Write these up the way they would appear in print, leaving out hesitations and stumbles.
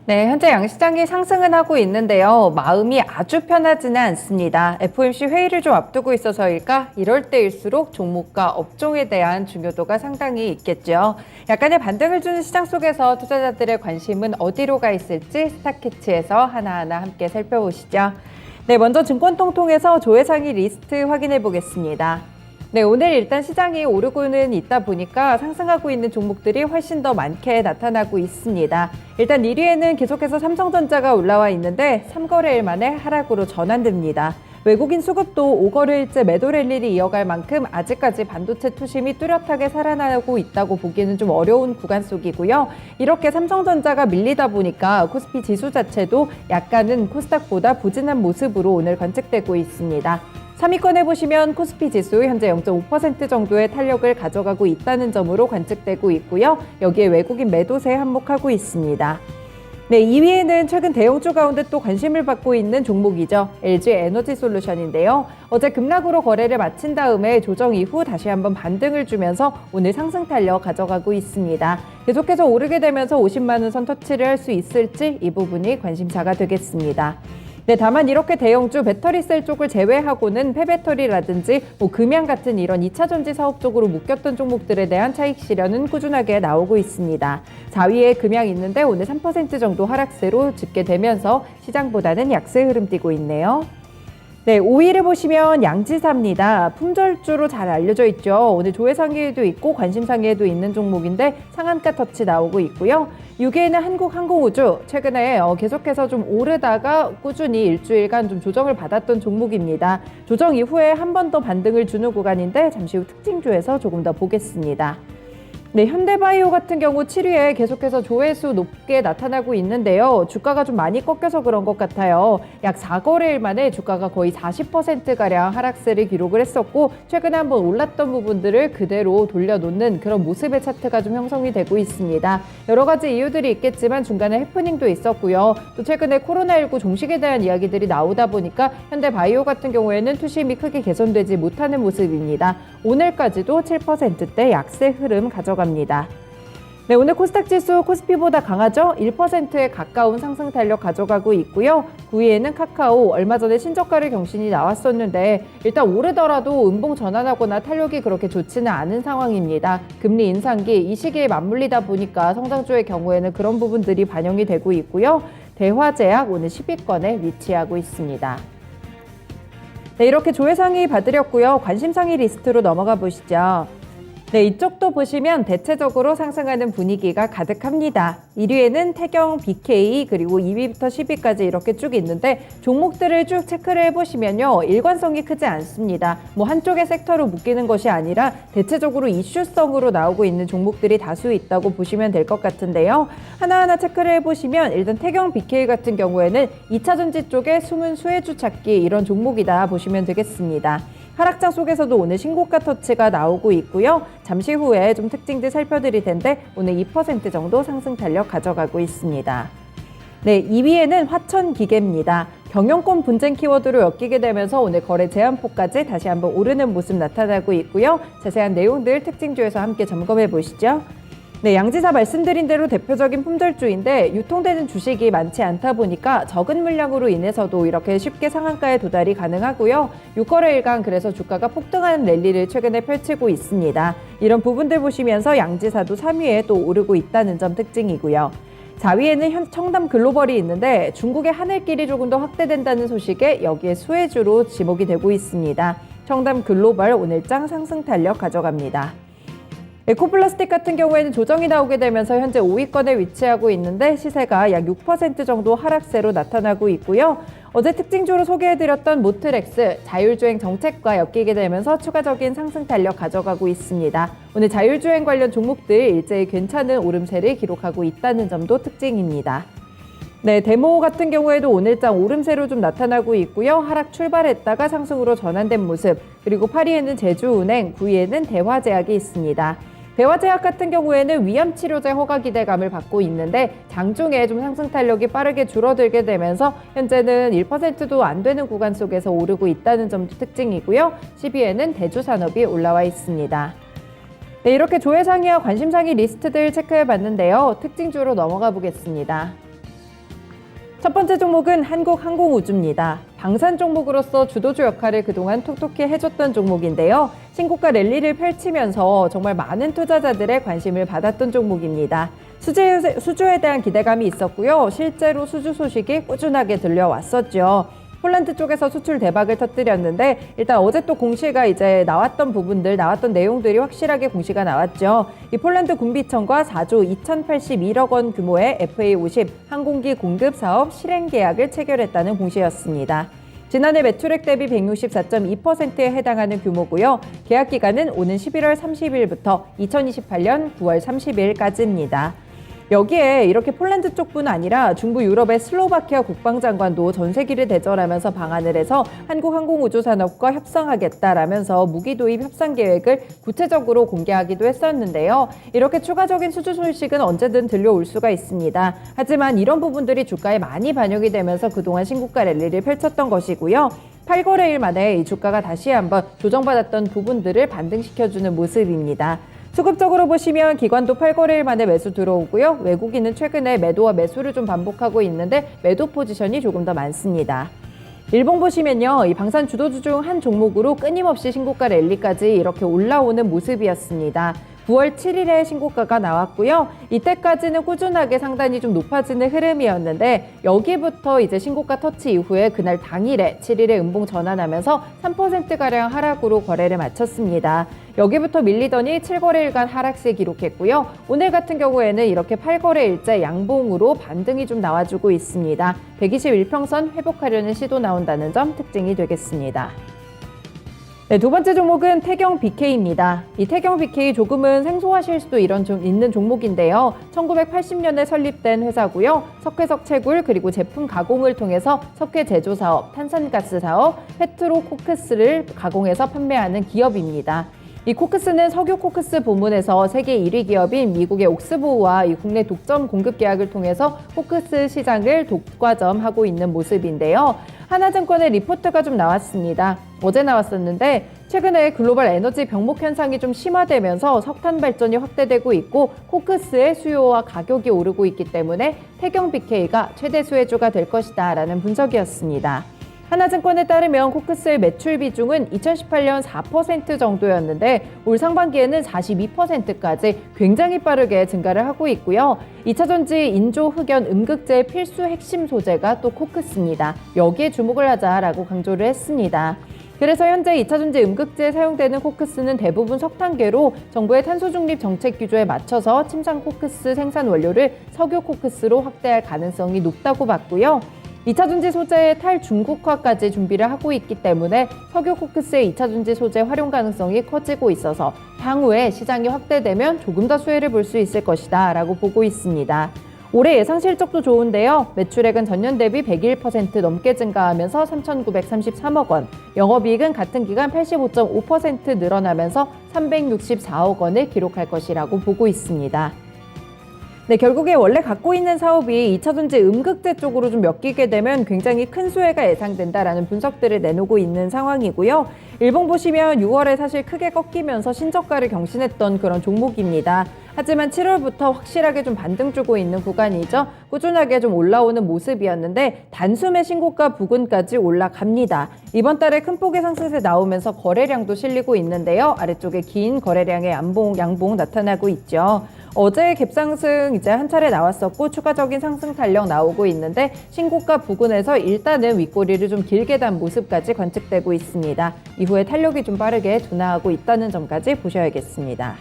네, 현재 양시장이 상승은 하고 있는데요. 마음이 아주 편하지는 않습니다. FOMC 회의를 좀 앞두고 있어서일까? 이럴 때일수록 종목과 업종에 대한 중요도가 상당히 있겠죠. 약간의 반등을 주는 시장 속에서 투자자들의 관심은 어디로 가 있을지 스타키츠에서 하나하나 함께 살펴보시죠. 네, 먼저 증권통통에서 조회상위 리스트 확인해 보겠습니다. 네, 오늘 일단 시장이 오르고는 있다 보니까 상승하고 있는 종목들이 훨씬 더 많게 나타나고 있습니다. 일단 1위에는 계속해서 삼성전자가 올라와 있는데 3거래일 만에 하락으로 전환됩니다. 외국인 수급도 5거래일째 매도 랠리를 이어갈 만큼 아직까지 반도체 투심이 뚜렷하게 살아나고 있다고 보기에는 좀 어려운 구간 속이고요. 이렇게 삼성전자가 밀리다 보니까 코스피 지수 자체도 약간은 코스닥보다 부진한 모습으로 오늘 관측되고 있습니다. 3위권에 보시면 코스피 지수 현재 0.5% 정도의 탄력을 가져가고 있다는 점으로 관측되고 있고요. 여기에 외국인 매도세에 한몫하고 있습니다. 네, 2위에는 최근 대형주 가운데 또 관심을 받고 있는 종목이죠. LG 에너지 솔루션인데요. 어제 급락으로 거래를 마친 다음에 조정 이후 다시 한번 반등을 주면서 오늘 상승 탄력 가져가고 있습니다. 계속해서 오르게 되면서 50만 원 선 터치를 할 수 있을지 이 부분이 관심사가 되겠습니다. 네, 다만 이렇게 대형주 배터리셀 쪽을 제외하고는 폐배터리라든지 금양 같은 이런 2차 전지 사업 쪽으로 묶였던 종목들에 대한 차익 실현은 꾸준하게 나오고 있습니다. 4위에 금양 있는데 오늘 3% 정도 하락세로 집계 되면서 시장보다는 약세 흐름 띠고 있네요. 네, 5위를 보시면 양지사입니다. 품절주로 잘 알려져 있죠. 오늘 조회상위에도 있고 관심상위에도 있는 종목인데 상한가 터치 나오고 있고요. 6위에는 한국항공우주, 최근에 계속해서 좀 오르다가 꾸준히 일주일간 좀 조정을 받았던 종목입니다. 조정 이후에 한 번 더 반등을 주는 구간인데 잠시 후 특징주에서 조금 더 보겠습니다. 네, 현대바이오 같은 경우 7위에 계속해서 조회수 높게 나타나고 있는데요. 주가가 좀 많이 꺾여서 그런 것 같아요. 약 4거래일 만에 주가가 거의 40%가량 하락세를 기록을 했었고 최근에 한번 올랐던 부분들을 그대로 돌려놓는 그런 모습의 차트가 좀 형성이 되고 있습니다. 여러 가지 이유들이 있겠지만 중간에 해프닝도 있었고요. 또 최근에 코로나19 종식에 대한 이야기들이 나오다 보니까 현대바이오 같은 경우에는 투심이 크게 개선되지 못하는 모습입니다. 오늘까지도 7%대 약세 흐름 가져갑니다. 네, 오늘 코스닥 지수 코스피보다 강하죠? 1%에 가까운 상승 탄력 가져가고 있고요. 9위에는 카카오, 얼마 전에 신저가를 경신이 나왔었는데 일단 오르더라도 음봉 전환하거나 탄력이 그렇게 좋지는 않은 상황입니다. 금리 인상기 이 시기에 맞물리다 보니까 성장주의 경우에는 그런 부분들이 반영이 되고 있고요. 대화제약 오늘 10위권에 위치하고 있습니다. 네, 이렇게 조회상위 봐드렸고요. 관심상위 리스트로 넘어가 보시죠. 네, 이쪽도 보시면 대체적으로 상승하는 분위기가 가득합니다. 1위에는 태경, BK, 그리고 2위부터 10위까지 이렇게 쭉 있는데 종목들을 쭉 체크를 해보시면요. 일관성이 크지 않습니다. 한쪽의 섹터로 묶이는 것이 아니라 대체적으로 이슈성으로 나오고 있는 종목들이 다수 있다고 보시면 될 것 같은데요. 하나하나 체크를 해보시면 일단 태경, BK 같은 경우에는 2차 전지 쪽에 숨은 수혜주 찾기 이런 종목이다 보시면 되겠습니다. 하락장 속에서도 오늘 신고가 터치가 나오고 있고요. 잠시 후에 좀 특징들 살펴드릴 텐데 오늘 2% 정도 상승 탄력 가져가고 있습니다. 네, 2위에는 화천기계입니다. 경영권 분쟁 키워드로 엮이게 되면서 오늘 거래 제한폭까지 다시 한번 오르는 모습 나타나고 있고요. 자세한 내용들 특징주에서 함께 점검해 보시죠. 네, 양지사 말씀드린 대로 대표적인 품절주인데 유통되는 주식이 많지 않다 보니까 적은 물량으로 인해서도 이렇게 쉽게 상한가에 도달이 가능하고요. 6거래일간 그래서 주가가 폭등하는 랠리를 최근에 펼치고 있습니다. 이런 부분들 보시면서 양지사도 3위에 또 오르고 있다는 점 특징이고요. 4위에는 청담 글로벌이 있는데 중국의 하늘길이 조금 더 확대된다는 소식에 여기에 수혜주로 지목이 되고 있습니다. 청담 글로벌 오늘장 상승 탄력 가져갑니다. 에코플라스틱 같은 경우에는 조정이 나오게 되면서 현재 5위권에 위치하고 있는데 시세가 약 6% 정도 하락세로 나타나고 있고요. 어제 특징주로 소개해드렸던 모트렉스 자율주행 정책과 엮이게 되면서 추가적인 상승 탄력 가져가고 있습니다. 오늘 자율주행 관련 종목들 일제히 괜찮은 오름세를 기록하고 있다는 점도 특징입니다. 네, 데모 같은 경우에도 오늘장 오름세로 좀 나타나고 있고요. 하락 출발했다가 상승으로 전환된 모습, 그리고 8위에는 제주은행, 9위에는 대화제약이 있습니다. 대화제약 같은 경우에는 위암치료제 허가 기대감을 받고 있는데 장중에 좀 상승 탄력이 빠르게 줄어들게 되면서 현재는 1%도 안 되는 구간 속에서 오르고 있다는 점도 특징이고요. 10위에는 대주산업이 올라와 있습니다. 네, 이렇게 조회상위와 관심상위 리스트들 체크해 봤는데요. 특징주로 넘어가 보겠습니다. 첫 번째 종목은 한국항공우주입니다. 방산 종목으로서 주도주 역할을 그동안 톡톡히 해줬던 종목인데요. 신고가 랠리를 펼치면서 정말 많은 투자자들의 관심을 받았던 종목입니다. 수주에 대한 기대감이 있었고요. 실제로 수주 소식이 꾸준하게 들려왔었죠. 폴란드 쪽에서 수출 대박을 터뜨렸는데 일단 어제 또 공시가 이제 나왔던 내용들이 확실하게 공시가 나왔죠. 이 폴란드 군비청과 4조 2,081억 원 규모의 FA50 항공기 공급 사업 실행 계약을 체결했다는 공시였습니다. 지난해 매출액 대비 164.2%에 해당하는 규모고요. 계약 기간은 오는 11월 30일부터 2028년 9월 30일까지입니다. 여기에 이렇게 폴란드 쪽뿐 아니라 중부 유럽의 슬로바키아 국방장관도 전세기를 대절하면서 방한을 해서 한국항공우주산업과 협상하겠다라면서 무기 도입 협상 계획을 구체적으로 공개하기도 했었는데요. 이렇게 추가적인 수주 소식은 언제든 들려올 수가 있습니다. 하지만 이런 부분들이 주가에 많이 반영이 되면서 그동안 신고가 랠리를 펼쳤던 것이고요. 8거래일 만에 이 주가가 다시 한번 조정받았던 부분들을 반등시켜주는 모습입니다. 수급적으로 보시면 기관도 8거래일 만에 매수 들어오고요. 외국인은 최근에 매도와 매수를 좀 반복하고 있는데 매도 포지션이 조금 더 많습니다. 일봉 보시면요. 이 방산 주도주 중 한 종목으로 끊임없이 신고가 랠리까지 이렇게 올라오는 모습이었습니다. 9월 7일에 신고가가 나왔고요. 이때까지는 꾸준하게 상단이 좀 높아지는 흐름이었는데 여기부터 이제 신고가 터치 이후에 그날 당일에 7일에 음봉 전환하면서 3%가량 하락으로 거래를 마쳤습니다. 여기부터 밀리더니 7거래일간 하락세 기록했고요. 오늘 같은 경우에는 이렇게 8거래일째 양봉으로 반등이 좀 나와주고 있습니다. 121평선 회복하려는 시도 나온다는 점 특징이 되겠습니다. 네, 두 번째 종목은 태경 BK입니다. 이 태경 BK 조금은 생소하실 수도 있는 종목인데요. 1980년에 설립된 회사고요. 석회석 채굴 그리고 제품 가공을 통해서 석회 제조 사업, 탄산가스 사업, 페트로코크스를 가공해서 판매하는 기업입니다. 이 코크스는 석유 코크스 부문에서 세계 1위 기업인 미국의 옥스보우와 이 국내 독점 공급 계약을 통해서 코크스 시장을 독과점하고 있는 모습인데요. 하나증권의 리포트가 좀 나왔습니다. 어제 나왔었는데 최근에 글로벌 에너지 병목 현상이 좀 심화되면서 석탄 발전이 확대되고 있고 코크스의 수요와 가격이 오르고 있기 때문에 태경 BK가 최대 수혜주가 될 것이다 라는 분석이었습니다. 하나증권에 따르면 코크스의 매출 비중은 2018년 4% 정도였는데 올 상반기에는 42%까지 굉장히 빠르게 증가를 하고 있고요. 2차전지 인조, 흑연, 음극재의 필수 핵심 소재가 또 코크스입니다. 여기에 주목을 하자라고 강조를 했습니다. 그래서 현재 2차전지 음극재에 사용되는 코크스는 대부분 석탄괴로 정부의 탄소중립 정책 규조에 맞춰서 침상 코크스 생산 원료를 석유 코크스로 확대할 가능성이 높다고 봤고요. 2차전지 소재의 탈중국화까지 준비를 하고 있기 때문에 석유 코크스의 2차전지 소재 활용 가능성이 커지고 있어서 향후에 시장이 확대되면 조금 더 수혜를 볼 수 있을 것이다 라고 보고 있습니다. 올해 예상 실적도 좋은데요. 매출액은 전년 대비 101% 넘게 증가하면서 3,933억 원, 영업이익은 같은 기간 85.5% 늘어나면서 364억 원을 기록할 것이라고 보고 있습니다. 네, 결국에 원래 갖고 있는 사업이 2차전지 음극재 쪽으로 좀 엮이게 되면 굉장히 큰 수혜가 예상된다라는 분석들을 내놓고 있는 상황이고요. 일봉 보시면 6월에 사실 크게 꺾이면서 신저가를 경신했던 그런 종목입니다. 하지만 7월부터 확실하게 좀 반등 주고 있는 구간이죠. 꾸준하게 좀 올라오는 모습이었는데 단숨에 신고가 부근까지 올라갑니다. 이번 달에 큰 폭의 상승세 나오면서 거래량도 실리고 있는데요. 아래쪽에 긴 거래량의 양봉 나타나고 있죠. 어제 갭상승 이제 한 차례 나왔었고 추가적인 상승 탄력 나오고 있는데 신고가 부근에서 일단은 윗꼬리를 좀 길게 단 모습까지 관측되고 있습니다. 이후에 탄력이 좀 빠르게 둔화하고 있다는 점까지 보셔야겠습니다.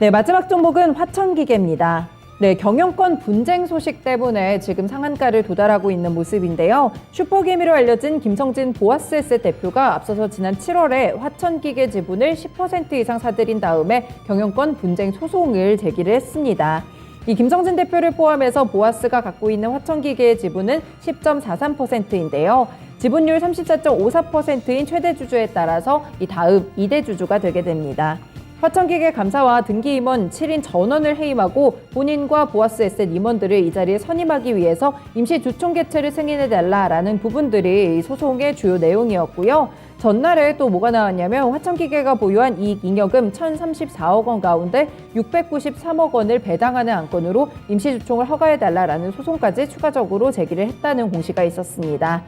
네, 마지막 종목은 화천기계입니다. 네, 경영권 분쟁 소식 때문에 지금 상한가를 도달하고 있는 모습인데요. 슈퍼개미로 알려진 김성진 보아스에셋 대표가 앞서서 지난 7월에 화천기계 지분을 10% 이상 사들인 다음에 경영권 분쟁 소송을 제기를 했습니다. 이 김성진 대표를 포함해서 보아스가 갖고 있는 화천기계의 지분은 10.43%인데요. 지분율 34.54%인 최대 주주에 따라서 이 다음 2대 주주가 되게 됩니다. 화천기계 감사와 등기 임원 7인 전원을 해임하고 본인과 보아스 에셋 임원들을 이 자리에 선임하기 위해서 임시 주총 개최를 승인해달라라는 부분들이 소송의 주요 내용이었고요. 전날에 또 뭐가 나왔냐면 화천기계가 보유한 이익잉여금 1,034억 원 가운데 693억 원을 배당하는 안건으로 임시주총을 허가해달라라는 소송까지 추가적으로 제기를 했다는 공시가 있었습니다.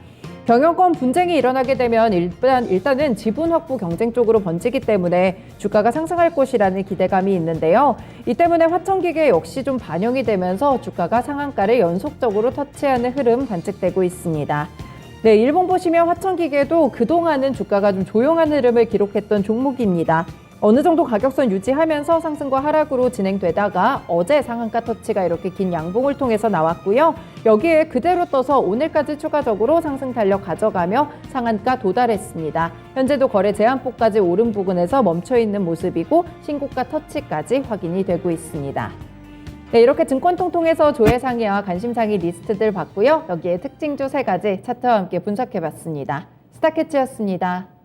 경영권 분쟁이 일어나게 되면 일단은 지분 확보 경쟁 쪽으로 번지기 때문에 주가가 상승할 것이라는 기대감이 있는데요. 이 때문에 화천기계 역시 좀 반영이 되면서 주가가 상한가를 연속적으로 터치하는 흐름 관측되고 있습니다. 네, 일본 보시면 화천기계도 그동안은 주가가 좀 조용한 흐름을 기록했던 종목입니다. 어느 정도 가격선 유지하면서 상승과 하락으로 진행되다가 어제 상한가 터치가 이렇게 긴 양봉을 통해서 나왔고요. 여기에 그대로 떠서 오늘까지 추가적으로 상승 탄력 가져가며 상한가 도달했습니다. 현재도 거래 제한폭까지 오른 부근에서 멈춰 있는 모습이고 신고가 터치까지 확인이 되고 있습니다. 네, 이렇게 증권통통에서 조회상위와 관심상위 리스트들 봤고요. 여기에 특징주 3가지 차트와 함께 분석해봤습니다. 스타캐치였습니다.